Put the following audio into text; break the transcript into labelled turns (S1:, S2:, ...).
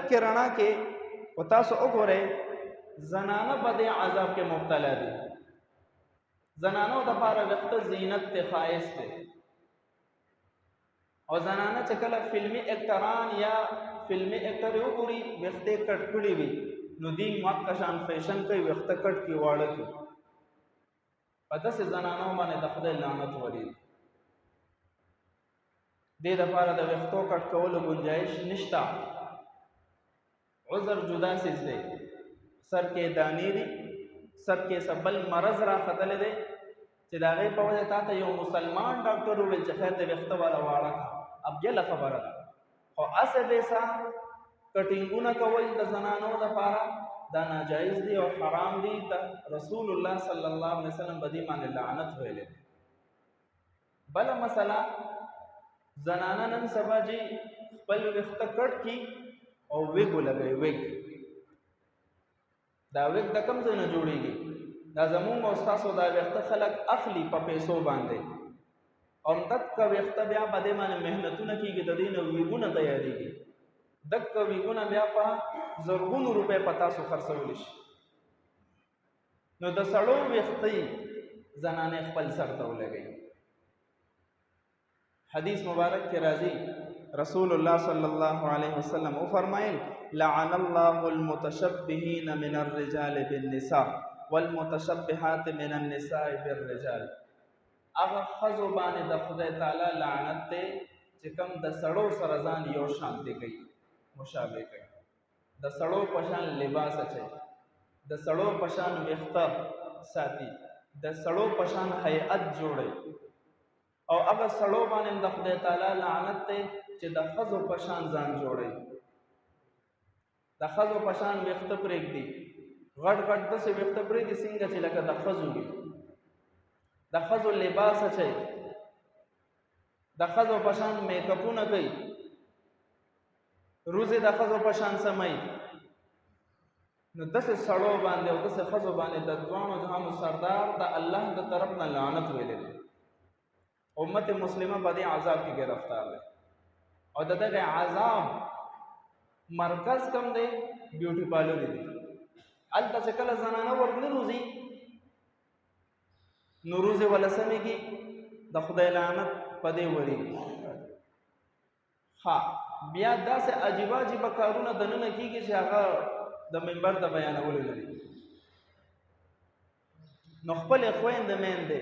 S1: کې رڼا کې او تاسو وګورئ زنانه به دې عذاب کې مبتلا دي. زنانو دپاره ویښته زینت دی، ښایست دی. او زنانه چې کله فلمي اکټران یا فلمي اکټر وګوري ویښتې کټ کړي وي نو دوی مکه شان فیشن کوي، ویښته کټ کړي، واړه کړي. په داسې زنانو باندې د خدای لعنت ورېږي. دې دپاره د ویښتو کټ کولو ګنجایش نشته. عذر جدا څیز دی. سر کې دانې دي، سر کې څه بل مرض راختلی دی چې د هغې په وجه تا ته یو مسلمان ډاکټر وویل چې خیر د ویښته والا واړه کړه، اب بله خبره ده. خو هسې بېسه کټینګونه کول د زنانو دپاره دا ناجایز دي او حرام دي. رسول الله صلی الله علیه وسلم په دې باندې لعنت ویلی دی. بله مسله، زنانه نن سبا جي خپل ویښته کټ کړي او ویګ ولګوي. ویګ دا ویګ د کوم ځای نه جوړېږي؟ دا زمونږ او ستاسو دا ویښته خلک اخلي په پیسو باندې، او دکه ویښته بیا په دې باندې محنتونه کېږي، د دې نه ویګونه تیارېږي. دکه ویګونه بیا په زرګونو روپۍ په تاسو خرڅولی شي. نو د سړو ویښتې زنانې خپل سر ته ولګوي. حدیث مبارک کې راځي رسول الله صلی الله علیه وسلم وفرمایل لعن الله المتشبهین من الرجال بالنساء والمتشبهات من النساء بالرجال. هغه ښځو باندې د خدای تعالی لعنت دی چې کوم د سړو سره ځان یو شانتي کوي، مشابه کوي، د سړو په شان لباس اچوي، د سړو په شان ویښته ساتي، د سړو په شان هیئت جوړوي. او هغه سړو باندې د خدای تعالی لعنت دی چې د ښځو په شان ځان جوړوي، د ښځو په شان ویښته پرېږدي، غټ غټ داسې ویښته پرېږدي څنګه چې لکه د ښځو وي، د ښځو لباس اچوي، د ښځو په شان میکاپونه کوي، روزې د ښځو په شان سموي. نو داسې سړو باندې او داسې ښځو باندې د دواړو جهانو سردار د الله د طرف نه لعنت ویلی دی. امت مسلمه په دې عذاب کې گرفتار دی. او د دغه عذاب مرکز کم دی؟ بیوټي پارلر دی. هلته چې کله زنانه ورنه روزي نو روزې وله سمېږي، د خدای لعنت په دې ورېږي. ها بیا داسې عجیبه عجیبه کارونه دننه کېږي چې هغه د منبر د بیانولو نه دي. نو خپلې خویندې میندې